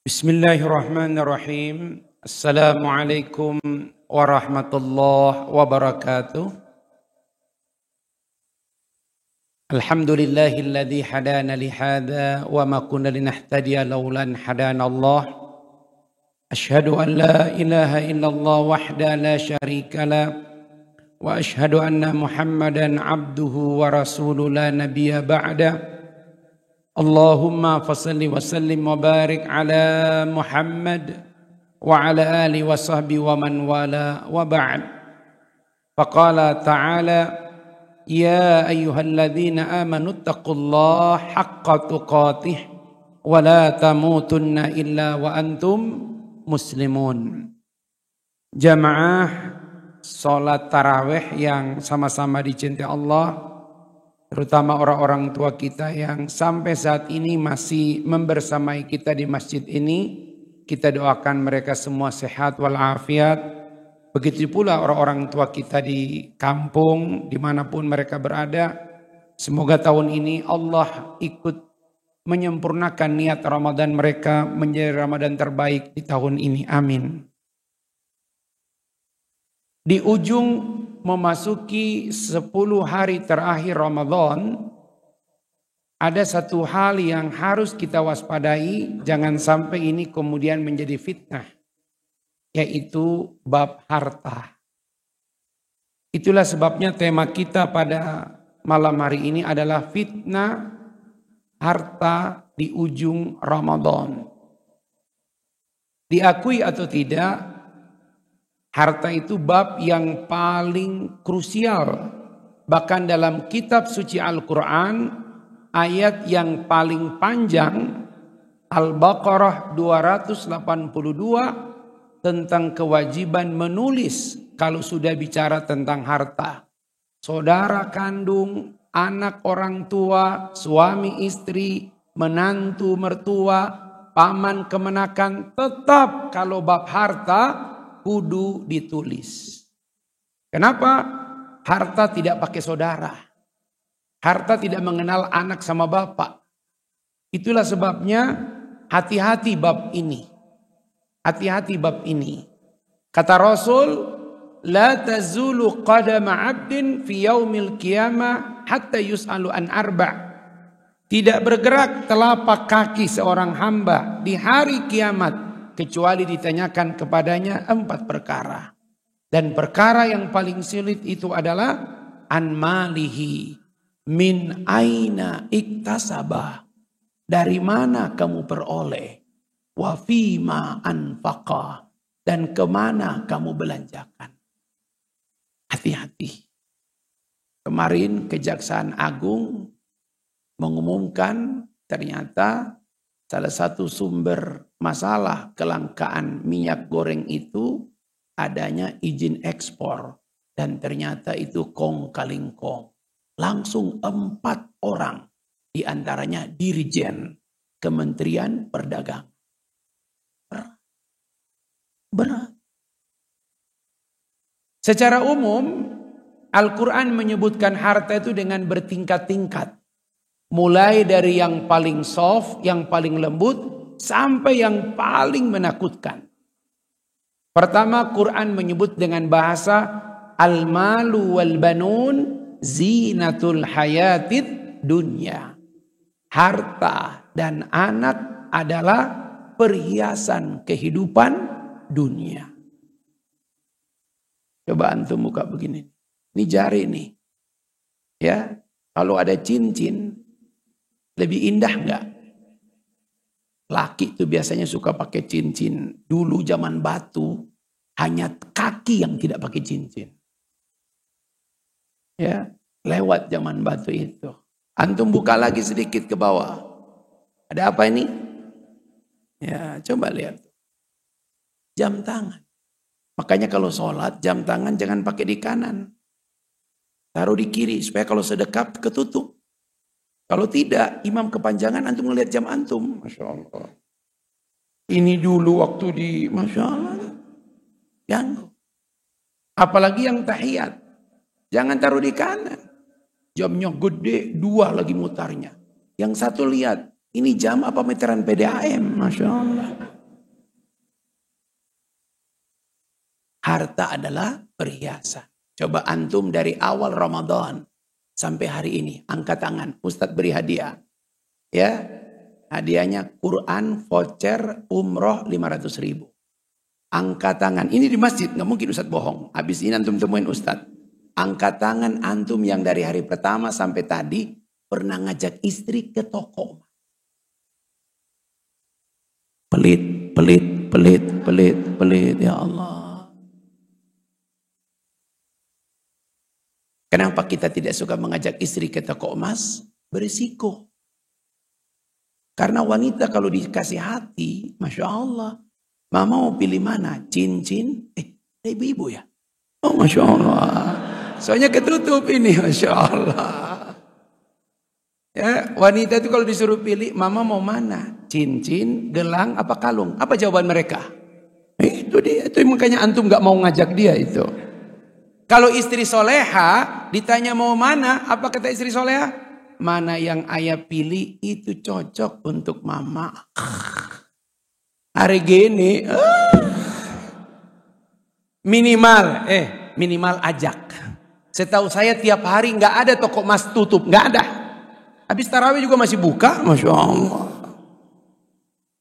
Bismillahirrahmanirrahim. Assalamualaikum warahmatullahi wabarakatuh. Alhamdulillahilladzi hadana li hadza wa ma kunna linahtadiya laula an hadana Allah. Asyhadu an la ilaha illallah wahda la syarika la wa asyhadu anna Muhammadan abduhu wa rasuluhu la nabiyya ba'da. Allahumma fasalli wa sallim wa barik ala Muhammad wa ala alihi wa sahbihi wa man wala wa ba'd. Faqala ta'ala ya ayyuhalladzina amanu taqullaha haqqa tuqatih wa la tamutunna illa wa antum muslimun. Jamaah salat tarawih yang sama-sama dicintai Allah, terutama orang-orang tua kita yang sampai saat ini masih membersamai kita di masjid ini. Kita doakan mereka semua sehat walafiat. Begitu pula orang-orang tua kita di kampung, dimanapun mereka berada. Semoga tahun ini Allah ikut menyempurnakan niat Ramadan mereka menjadi Ramadan terbaik di tahun ini. Amin. Di ujung memasuki 10 hari terakhir Ramadan, ada satu hal yang harus kita waspadai, jangan sampai ini kemudian menjadi fitnah, yaitu bab harta. Itulah sebabnya tema kita pada malam hari ini adalah fitnah harta di ujung Ramadan. Diakui atau tidak, harta itu bab yang paling krusial. Bahkan dalam kitab suci Al-Quran, ayat yang paling panjang, Al-Baqarah 282, tentang kewajiban menulis kalau sudah bicara tentang harta. Saudara kandung, anak orang tua, suami istri, menantu mertua, paman kemenakan, tetap kalau bab harta kudu ditulis. Kenapa? Harta tidak pakai saudara. Harta tidak mengenal anak sama bapak. Itulah sebabnya hati-hati bab ini. Hati-hati bab ini. Kata Rasul, la tazulu qadama 'abdin fi yaumil qiyamah hatta yus'alu an arba'. Tidak bergerak telapak kaki seorang hamba di hari kiamat kecuali ditanyakan kepadanya 4 perkara. Dan perkara yang paling sulit itu adalah an malihi, min aina iktasabah, dari mana kamu peroleh, wa fima anfaqah, dan kemana kamu belanjakan. Hati-hati. Kemarin Kejaksaan Agung mengumumkan ternyata salah satu sumber masalah kelangkaan minyak goreng itu adanya izin ekspor. Dan ternyata itu kong kaling kong. Langsung 4 orang. Diantaranya Dirjen Kementerian Perdagangan. Berat. Secara umum, Al-Quran menyebutkan harta itu dengan bertingkat-tingkat. Mulai dari yang paling soft, yang paling lembut, sampai yang paling menakutkan. Pertama, Quran menyebut dengan bahasa al-malu wal banun zinatul hayatid dunya. Harta dan anak adalah perhiasan kehidupan dunia. Coba antum buka begini. Ini jari nih. Ya, kalau ada cincin, lebih indah enggak? Laki itu biasanya suka pakai cincin. Dulu zaman batu, hanya kaki yang tidak pakai cincin. Ya, lewat zaman batu itu. Antum buka lagi sedikit ke bawah. Ada apa ini? Ya, coba lihat. Jam tangan. Makanya kalau sholat, jam tangan jangan pakai di kanan. Taruh di kiri, supaya kalau sedekap ketutup. Kalau tidak, imam kepanjangan, antum ngelihat jam antum. Masya Allah. Ini dulu waktu di, Masya Allah. Ganggu. Apalagi yang tahiyat. Jangan taruh di kanan. Jamnya gede, 2 lagi mutarnya. Yang satu lihat, ini jam apa meteran PDAM? Masya Allah. Harta adalah perhiasan. Coba antum dari awal Ramadan sampai hari ini, angkat tangan, Ustadz beri hadiah. Ya, hadiahnya Quran, voucher, umroh 500.000. Angkat tangan, ini di masjid, nggak mungkin Ustadz bohong. Habis ini antum temuin Ustadz. Angkat tangan antum yang dari hari pertama sampai tadi pernah ngajak istri ke toko. Pelit, pelit, pelit, pelit, pelit, ya Allah. Kenapa kita tidak suka mengajak istri ke toko emas? Berisiko. Karena wanita kalau dikasih hati, Masya Allah. Mama mau pilih mana? Cincin? Ibu-ibu ya? Oh Masya Allah. Soalnya ketutup ini, Masya Allah. Ya, wanita itu kalau disuruh pilih, Mama mau mana? Cincin, gelang, apa kalung? Apa jawaban mereka? Itu dia. Itu makanya antum gak mau ngajak dia itu. Kalau istri soleha ditanya mau mana, apa kata istri soleha? Mana yang ayah pilih itu cocok untuk mama. Hari gini minimal ajak. Setahu saya tiap hari nggak ada toko emas tutup, nggak ada. Habis tarawih juga masih buka, Masya Allah.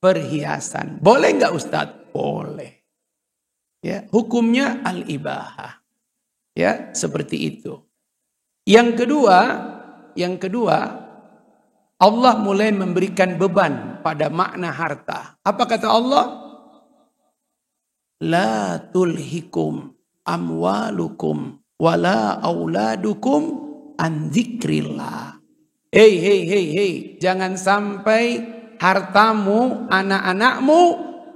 Perhiasan, boleh nggak Ustadz? Boleh. Ya, hukumnya al-ibahah. Ya, seperti itu. Yang kedua, Allah mulai memberikan beban pada makna harta. Apa kata Allah? La tulhikum amwalukum wala auladukum an dzikrillah. Hei, jangan sampai hartamu, anak-anakmu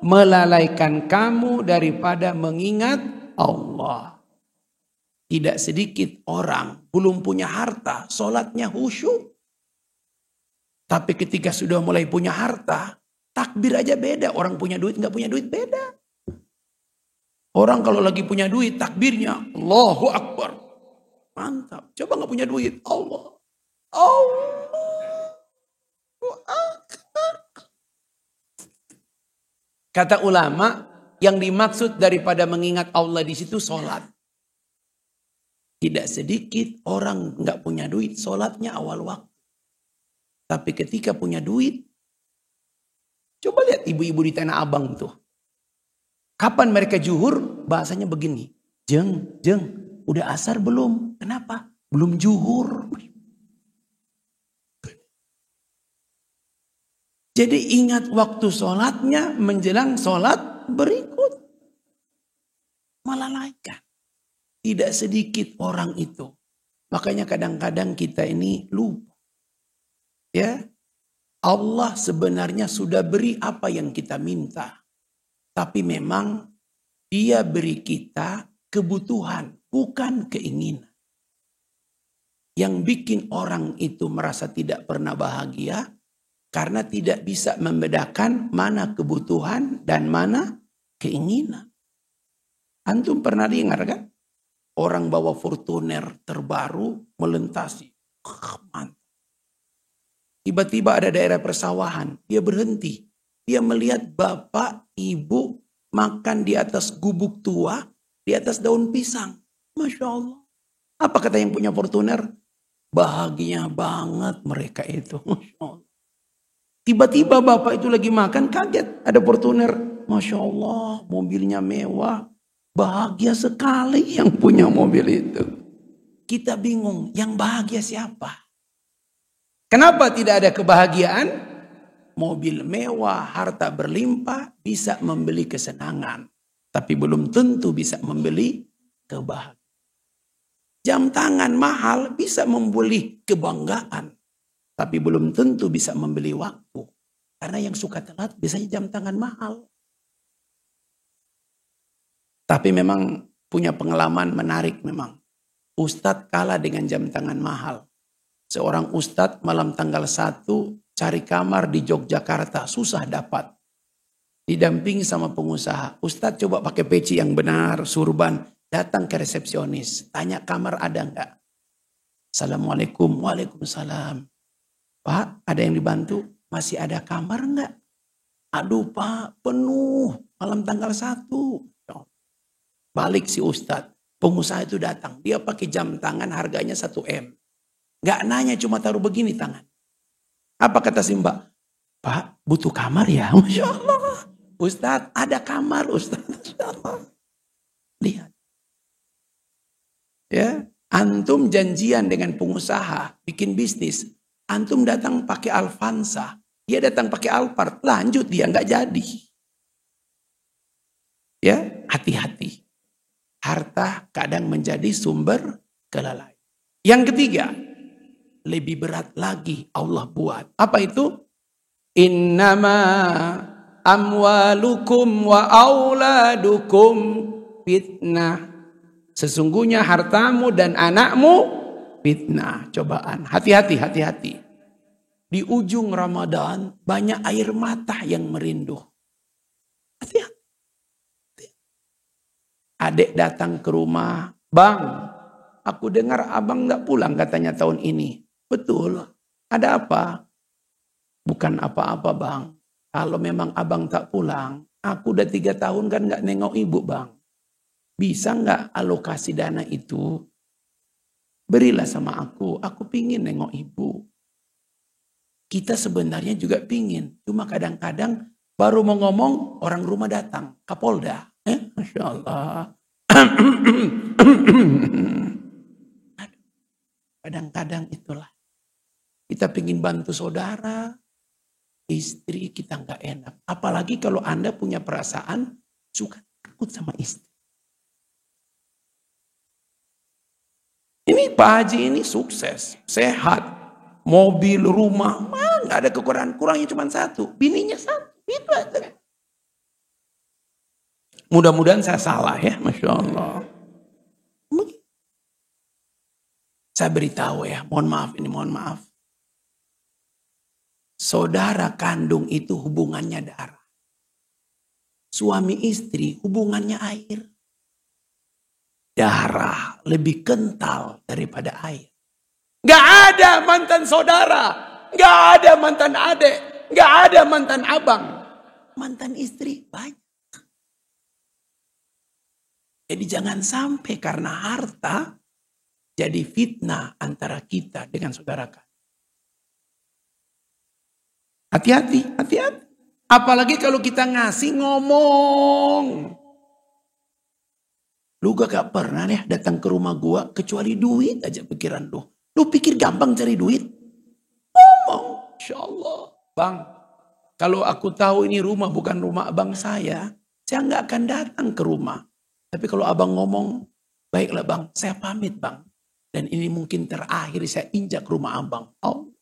melalaikan kamu daripada mengingat Allah. Tidak sedikit orang belum punya harta, sholatnya khusyuk. Tapi ketika sudah mulai punya harta, takbir aja beda. Orang punya duit, nggak punya duit beda. Orang kalau lagi punya duit, takbirnya Allahu Akbar. Mantap. Coba nggak punya duit, Allahu Akbar. Kata ulama, yang dimaksud daripada mengingat Allah di situ sholat. Tidak sedikit orang nggak punya duit, sholatnya awal waktu. Tapi ketika punya duit, coba lihat ibu-ibu di Tanah Abang tuh. Kapan mereka zuhur? Bahasanya begini, jeng, udah asar belum? Kenapa? Belum zuhur. Jadi ingat waktu sholatnya menjelang sholat berikut. Melalaikan. Tidak sedikit orang itu. Makanya kadang-kadang kita ini lupa. Ya, Allah sebenarnya sudah beri apa yang kita minta. Tapi memang Dia beri kita kebutuhan, bukan keinginan. Yang bikin orang itu merasa tidak pernah bahagia, karena tidak bisa membedakan mana kebutuhan dan mana keinginan. Antum pernah dengar kan? Orang bawa Fortuner terbaru melintasi. Tiba-tiba ada daerah persawahan. Dia berhenti. Dia melihat bapak, ibu makan di atas gubuk tua. Di atas daun pisang. Masya Allah. Apa kata yang punya Fortuner? Bahagia banget mereka itu. Masya Allah. Tiba-tiba bapak itu lagi makan kaget. Ada Fortuner. Masya Allah. Mobilnya mewah. Bahagia sekali yang punya mobil itu. Kita bingung, yang bahagia siapa? Kenapa tidak ada kebahagiaan? Mobil mewah, harta berlimpah bisa membeli kesenangan. Tapi belum tentu bisa membeli kebahagiaan. Jam tangan mahal bisa membeli kebanggaan. Tapi belum tentu bisa membeli waktu. Karena yang suka telat biasanya jam tangan mahal. Tapi memang punya pengalaman menarik memang. Ustadz kalah dengan jam tangan mahal. Seorang ustadz malam tanggal 1 cari kamar di Yogyakarta. Susah dapat. Didampingi sama pengusaha. Ustadz coba pakai peci yang benar, surban. Datang ke resepsionis. Tanya kamar ada enggak? Assalamualaikum. Waalaikumsalam. Pak, ada yang dibantu? Masih ada kamar enggak? Aduh Pak, penuh. Malam tanggal 1. Balik si Ustadz. Pengusaha itu datang. Dia pakai jam tangan harganya 1 M. Gak nanya, cuma taruh begini tangan. Apa kata si Mbak? Pak, butuh kamar ya? Masya Allah. Ustadz, ada kamar Ustadz. Masya Allah. Lihat. Ya, antum janjian dengan pengusaha, bikin bisnis. Antum datang pakai Alfansa. Dia datang pakai Alphard. Lanjut dia, nggak jadi. Ya, hati-hati. Harta kadang menjadi sumber kelalaian. Yang ketiga, lebih berat lagi Allah buat. Apa itu? Innama amwalukum wa auladukum fitnah. Sesungguhnya hartamu dan anakmu fitnah, cobaan. Hati-hati, hati-hati. Di ujung Ramadan banyak air mata yang merinduh. Hati-hati. Adik datang ke rumah, Bang, aku dengar abang gak pulang katanya tahun ini. Betul, ada apa? Bukan apa-apa bang. Kalau memang abang tak pulang, aku udah 3 tahun kan gak nengok ibu bang. Bisa gak alokasi dana itu? Berilah sama aku pingin nengok ibu. Kita sebenarnya juga pingin. Cuma kadang-kadang baru mau ngomong, orang rumah datang, Kapolda. Masya Allah. Kadang-kadang itulah. Kita pingin bantu saudara, istri kita nggak enak. Apalagi kalau Anda punya perasaan suka takut sama istri. Ini Pak Haji ini sukses, sehat, mobil, rumah, nggak ada kekurangan. Kurangnya cuma 1, bininya 1. Itu aja. Mudah-mudahan saya salah ya, Masya Allah. Saya beritahu ya, mohon maaf. Saudara kandung itu hubungannya darah. Suami istri hubungannya air. Darah lebih kental daripada air. Gak ada mantan saudara, gak ada mantan adik, gak ada mantan abang. Mantan istri banyak. Jadi jangan sampai karena harta jadi fitnah antara kita dengan saudara kandung. Hati-hati, hati-hati. Apalagi kalau kita ngasih ngomong. Lu gak pernah nih datang ke rumah gua kecuali duit aja pikiran lu. Lu pikir gampang cari duit? Ngomong, Insya Allah. Bang, kalau aku tahu ini rumah bukan rumah abang saya nggak akan datang ke rumah. Tapi kalau abang ngomong, baiklah bang, saya pamit bang. Dan ini mungkin terakhir saya injak rumah abang. 5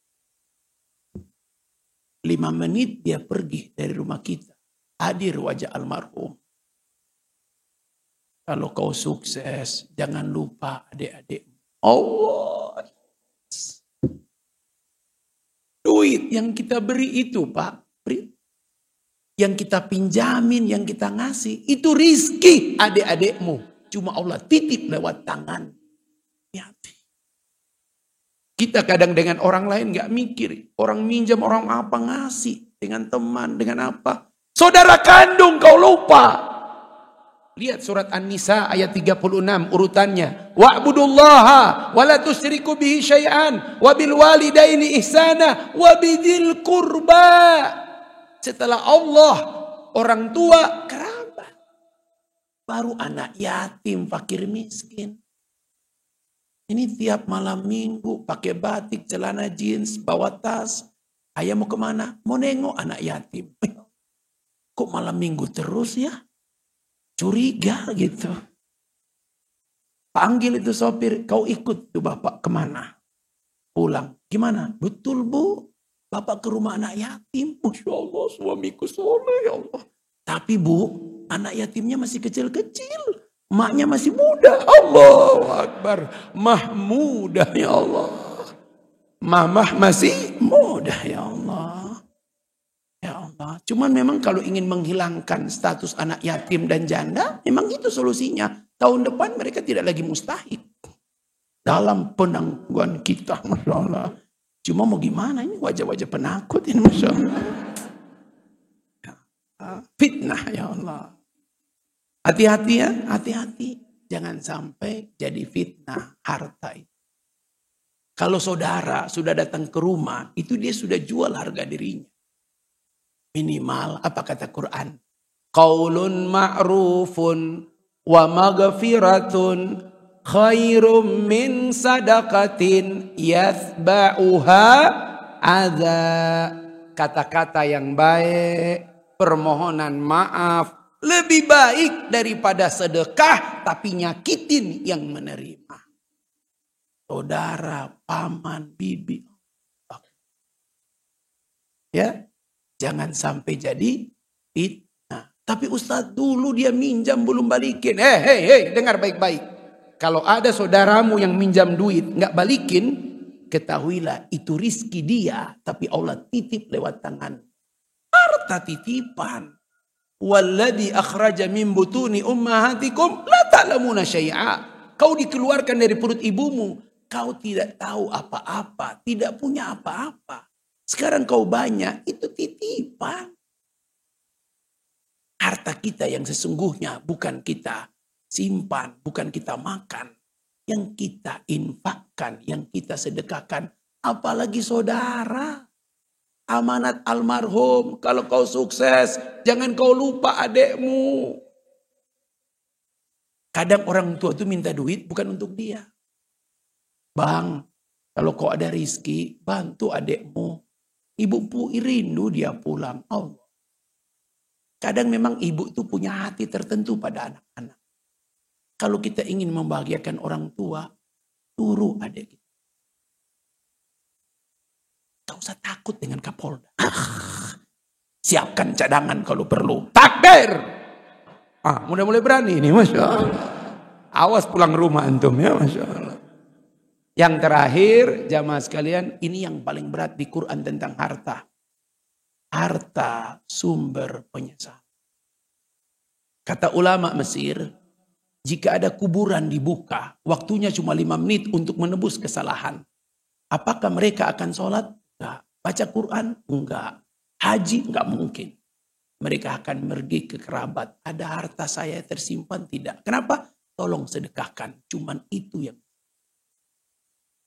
menit dia pergi dari rumah kita. Hadir wajah almarhum. Kalau kau sukses, jangan lupa adik-adik. Allah. Duit yang kita beri itu Pak. Yang kita pinjamin, yang kita ngasih. Itu rizki adik-adikmu. Cuma Allah titip lewat tangan. Hati. Kita kadang dengan orang lain gak mikir. Orang minjam, orang apa ngasih. Dengan teman, dengan apa. Saudara kandung kau lupa. Lihat surat An-Nisa ayat 36 urutannya. Wa'budullaha wa la tusyriku bihi syai'an wa bil walidaini ihsana wa bidzil qurba. Setelah Allah, orang tua, kerabat. Baru anak yatim, fakir miskin. Ini tiap malam minggu pakai batik, celana jeans, bawa tas. Ayah mau kemana? Mau nengok anak yatim. Kok malam minggu terus ya? Curiga gitu. Panggil itu sopir, kau ikut tuh bapak kemana? Pulang. Gimana? Betul bu, bapak ke rumah anak yatim. Masya Allah, suamiku soleh ya Allah. Tapi bu, anak yatimnya masih kecil-kecil. Maknya masih muda. Allahu Akbar. Muda ya Allah. Mamah masih muda ya Allah. Ya Allah. Cuman memang kalau ingin menghilangkan status anak yatim dan janda, memang itu solusinya. Tahun depan mereka tidak lagi mustahik. Dalam penangguhan kita, Masya Allah. Cuma mau gimana ini wajah-wajah penakut ini, Masya Allah. Fitnah ya Allah. Hati-hati ya, hati-hati. Jangan sampai jadi fitnah harta itu. Kalau saudara sudah datang ke rumah, itu dia sudah jual harga dirinya. Minimal, apa kata Quran? Qaulun ma'rufun wa maghfiratun khairum min sadaqatin yathba'uha adza. Kata-kata yang baik, permohonan maaf, lebih baik daripada sedekah tapi nyakitin yang menerima. Saudara, paman, bibi. Ya, jangan sampai jadi fitnah. Tapi Ustadz dulu dia minjam belum balikin. Hei, dengar baik-baik. Kalau ada saudaramu yang minjam duit nggak balikin, ketahuilah itu rizki dia, tapi Allah titip lewat tangan. Harta titipan. Walladzi akhraja min butuni ummahatikum la ta'lamuna syai'a. Kau dikeluarkan dari perut ibumu, kau tidak tahu apa-apa, tidak punya apa-apa. Sekarang kau banyak, itu titipan. Harta kita yang sesungguhnya bukan kita simpan, bukan kita makan. Yang kita infakkan, yang kita sedekahkan. Apalagi saudara. Amanat almarhum, kalau kau sukses, jangan kau lupa adekmu. Kadang orang tua itu minta duit bukan untuk dia. Bang, kalau kau ada rizki, bantu adekmu. Ibu rindu dia pulang. Allah. Kadang memang ibu itu punya hati tertentu pada anak-anak. Kalau kita ingin membahagiakan orang tua, turu adek kita. Tak usah takut dengan Kapolda. Siapkan cadangan kalau perlu. Takbir! Mulai berani ini, Masya Allah. Awas pulang rumah antum ya, Masya Allah. Yang terakhir, jamaah sekalian, ini yang paling berat di Quran tentang harta. Harta sumber penyesalan. Kata ulama Mesir, jika ada kuburan dibuka, waktunya cuma 5 menit untuk menebus kesalahan. Apakah mereka akan sholat? Enggak. Baca Quran? Enggak. Haji? Enggak mungkin. Mereka akan pergi ke kerabat. Ada harta saya tersimpan? Tidak. Kenapa? Tolong sedekahkan. Cuman itu yang.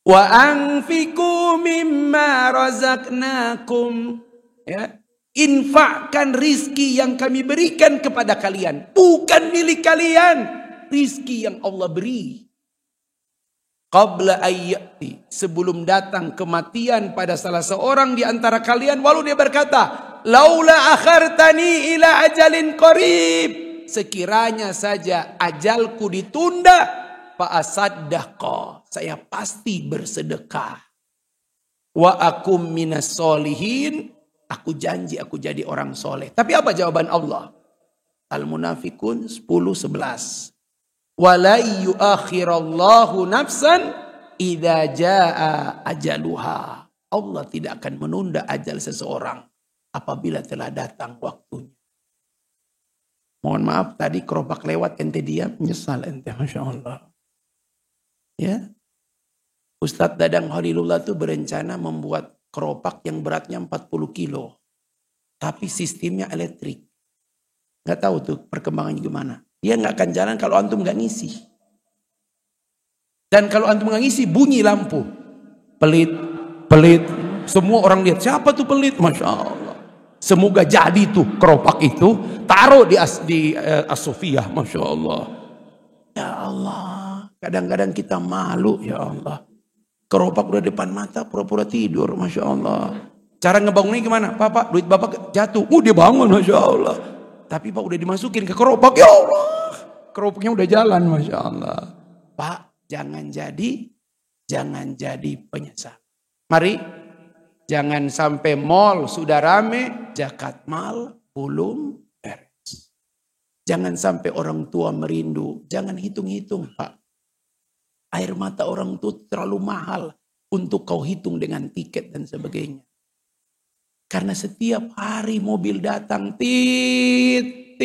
Wa anfiqu mimma razaqnakum. Ya. Infakkan rizki yang kami berikan kepada kalian. Bukan milik kalian. Rizki yang Allah beri. Qabla ayyati, sebelum datang kematian pada salah seorang di antara kalian, walau dia berkata, laula akhartani ila ajalin qarib, sekiranya saja ajalku ditunda, fa asaddaqa, saya pasti bersedekah. Wa akum minas solihin, aku janji aku jadi orang soleh. Tapi apa jawaban Allah? Al-Munafikun 10:11. Wala yuakhirallahu nafsan idza jaa ajaluha. Allah tidak akan menunda ajal seseorang apabila telah datang waktunya. Mohon maaf tadi kerobak lewat ente diam, menyesal ente, Masya Allah. Ya. Ustadz Dadang Khalilullah itu berencana membuat kerobak yang beratnya 40 kilo. Tapi sistemnya elektrik. Gak tahu tuh perkembangannya gimana. Dia gak akan jalan kalau antum gak ngisi. Dan kalau antum gak ngisi bunyi lampu. Pelit. Semua orang lihat siapa tuh pelit. Masya Allah. Semoga jadi tuh kerobak itu. Taruh di As-Sofiyah. Masya Allah. Ya Allah. Kadang-kadang kita malu ya Allah. Kerobak udah depan mata pura-pura tidur. Masya Allah. Cara ngebangunnya gimana? Bapak duit bapak jatuh. Dia bangun Masya Allah. Tapi Pak udah dimasukin ke kerobak. Ya Allah. Kerobaknya udah jalan. Masya Allah. Pak jangan jadi penyesal. Mari. Jangan sampai mall sudah rame. Zakat mal belum beres. Jangan sampai orang tua merindu. Jangan hitung-hitung Pak. Air mata orang tua terlalu mahal. Untuk kau hitung dengan tiket dan sebagainya. Karena setiap hari mobil datang, tit.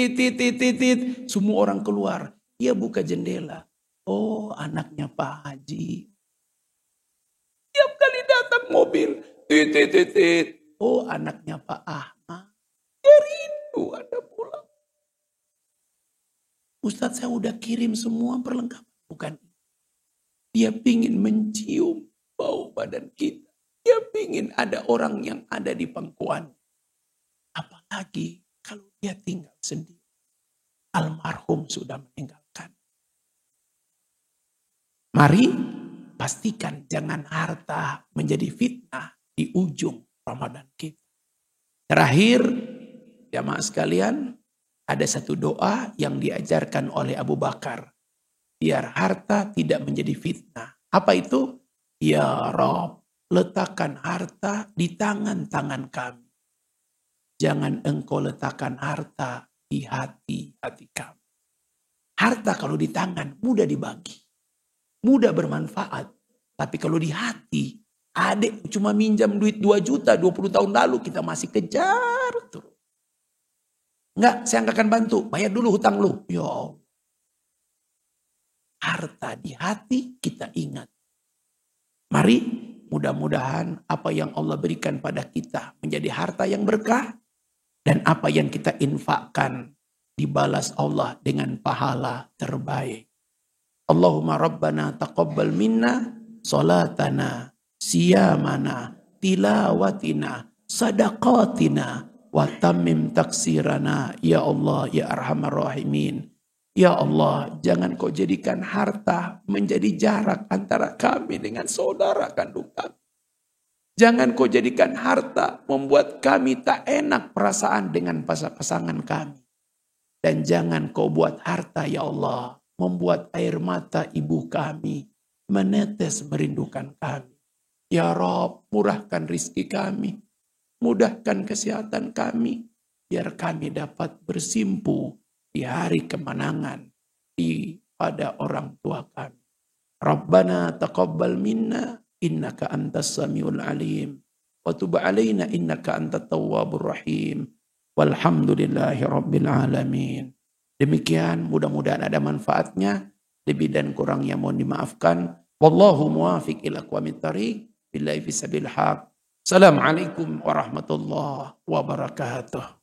Semua orang keluar. Dia buka jendela. Oh, anaknya Pak Haji. Tiap kali datang mobil, tit. Oh, anaknya Pak Ahmad. Dia rindu ada pulang. Ustadz saya udah kirim semua perlengkapan. Bukan. Dia pingin mencium bau badan kita. Dia pingin ada orang yang ada di pangkuan. Apalagi kalau dia tinggal sendiri. Almarhum sudah meninggalkan. Mari pastikan jangan harta menjadi fitnah di ujung Ramadan kita. Terakhir, jamaah sekalian, ada satu doa yang diajarkan oleh Abu Bakar. Biar harta tidak menjadi fitnah. Apa itu? Ya Rob, letakkan harta di tangan-tangan kami. Jangan engkau letakkan harta di hati-hati kami. Harta kalau di tangan mudah dibagi. Mudah bermanfaat. Tapi kalau di hati, adik cuma minjam duit 2 juta 20 tahun lalu kita masih kejar terus. Enggak, saya nggak akan bantu. Bayar dulu hutang lu. Ya Allah. Harta di hati kita ingat. Mari mudah-mudahan apa yang Allah berikan pada kita menjadi harta yang berkah. Dan apa yang kita infakkan dibalas Allah dengan pahala terbaik. Allahumma Rabbana taqabbal minna salatana, siyamana, tilawatina, sadaqatina, wa tammim taksirana. Ya Allah, ya Arhamar Rahimin. Ya Allah, jangan kau jadikan harta menjadi jarak antara kami dengan saudara kandung kami. Jangan kau jadikan harta membuat kami tak enak perasaan dengan pasangan kami. Dan jangan kau buat harta, ya Allah, membuat air mata ibu kami menetes merindukan kami. Ya Rob, murahkan rizki kami. Mudahkan kesehatan kami. Biar kami dapat bersimpu di hari kemenangan pada orang tua kami. Rabbana taqabbal minna innaka antas samiul alim wa tub alaina innaka antat tawwabur rahim walhamdulillahi rabbil alamin. Demikian, mudah-mudahan ada manfaatnya. Lebih dan kurangnya mohon dimaafkan. Wallahu muwafiq ila aqwamit thariq. Billahi fi sabil haq. Assalamualaikum warahmatullahi wabarakatuh.